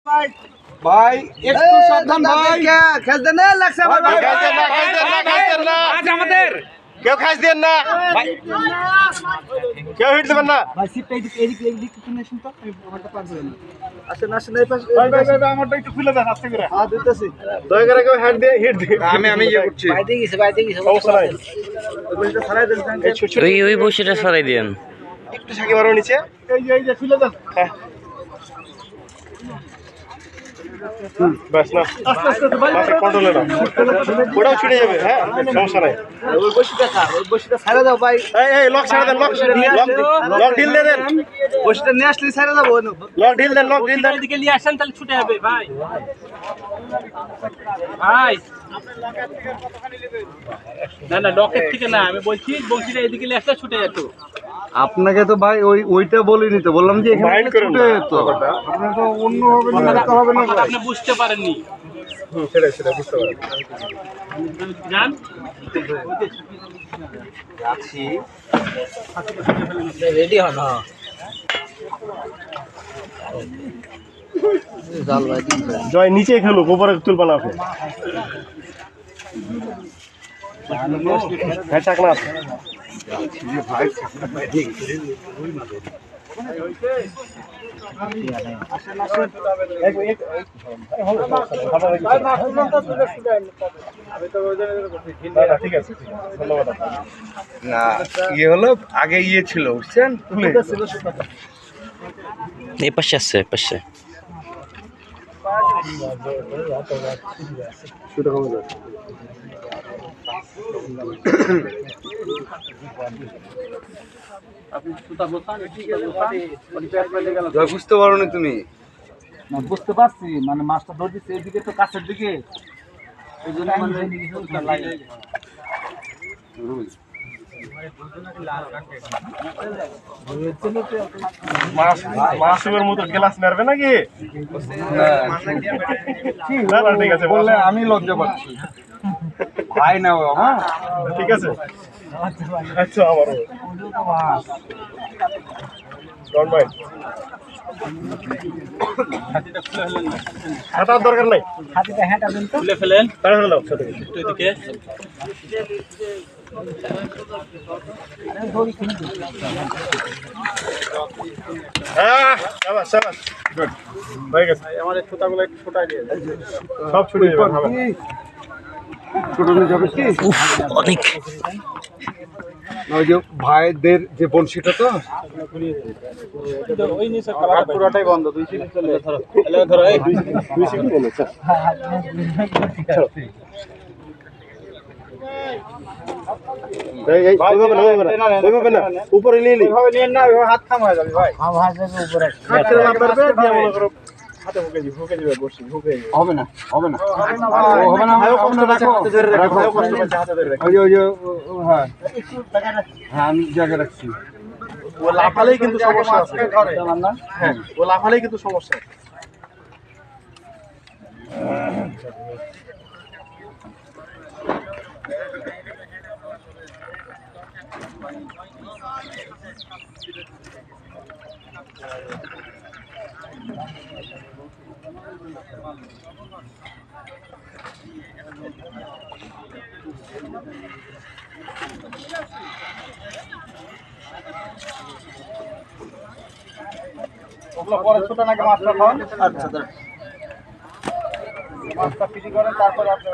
ভাই একটু সাবধান ভাই খেল দেন না লাগছে ভাই খাইছ দেন না আজ আমাদের কেউ খাইছ দেন না কেউ হিট দেবেন না ভাই সিটটা এদিকে একটু নেছেন তো আমারটা পার করে না আসেন আসেন এই পাশে ভাই আমারটা একটু খুলে দেন আস্তে করে হ্যাঁ দিতেছি দয়া করে কেউ হেড দিয়ে হিট দিয়ে আমি ইয়ে করছি বাইরে গেছে সমস্যা নাই ওইটা ছাড়াই দেন ওই বসিটা সরাই দেন একটু সাকি মারো নিচে এই যে খুলে দেন হ্যাঁ বাস না আস্তে আস্তে ভাই কন্ট্রোলে না ওটাও ছুটে যাবে হ্যাঁ সমস্যা নাই ওই বসিটা ছাড়া দাও ভাই এই লক ছাড়া দেন লক ঢিল দেন বসিটা নিয়ে আসলে ছাড়া দাও লক ঢিল দেন এদিকে নিয়ে আসেন তাহলে ছুটে যাবে ভাই ভাই না ডকের থেকে না আমি বলছি বংশীটা এদিকে নিয়ে আসলে ছুটে যেত আপনাকে তো ভাই ওইটা বলিনি তো বললাম যে এখানে মাইন্ড করেন ছুটে যেত আপনাকে তো অন্য ভাবে নিতে হবে না আপনি বুঝতে পারেননি সেটা বুঝতে পারছি জান যাচ্ছি রেডি হন জাল ভাই জয় নিচে খেলুক উপরে তুলবা না হ্যাঁ চাক না ভাই ঠিক আছে ধন্যবাদ না ইয়ে হলো আগে ইয়ে ছিল বুঝছেন এই পাশে আছে পাশে বুঝতে পারো না তুমি না বুঝতে পারছি মানে মাছটা ধরে দিচ্ছে এদিকে তো কাছের দিকে এই জন্য মাসুমের মতো গ্লাস মারবে নাকি ঠিক আছে বললে আমি লজ্জা পাচ্ছি ভাই না হ্যাঁ ঠিক আছে আচ্ছা আমারও ডোন্ট মাইন্ড হাঁটার দরকার নাই হাতিটা হ্যাঁটা দেন তো খুলে ফেলেন তাড়া ফেলে দাও সাথে একটু এদিকে শাবাশ শাবাশ গুড হয়ে গেছে আমাদের ছোটাগুলো একটু ছোটাই দিয়ে সব ছুটে যাবে ছোটনে যাবে কি অনেক ওই যে ভাইদের যে বনশিটা তো ওই নিচে পুরোটাই বন্ধ 2 সেকেন্ড চলে ধরো এই 2 সেকেন্ড চলে উপরে নিয়ে নি হাত খাম হয়ে যাবে ভাই হাতে ঢুকে দিবে বসি ঢুকে হবে না হবে না হ্যাঁ হ্যাঁ আমি জায়গা রাখছি ও লাফালেই কিন্তু সমস্যা আছে হ্যাঁ ও লাফালেই কিন্তু সমস্যা পরে ছোট নাকি মাছটা খান আচ্ছা মাছটা ফ্রি করেন তারপরে আপনি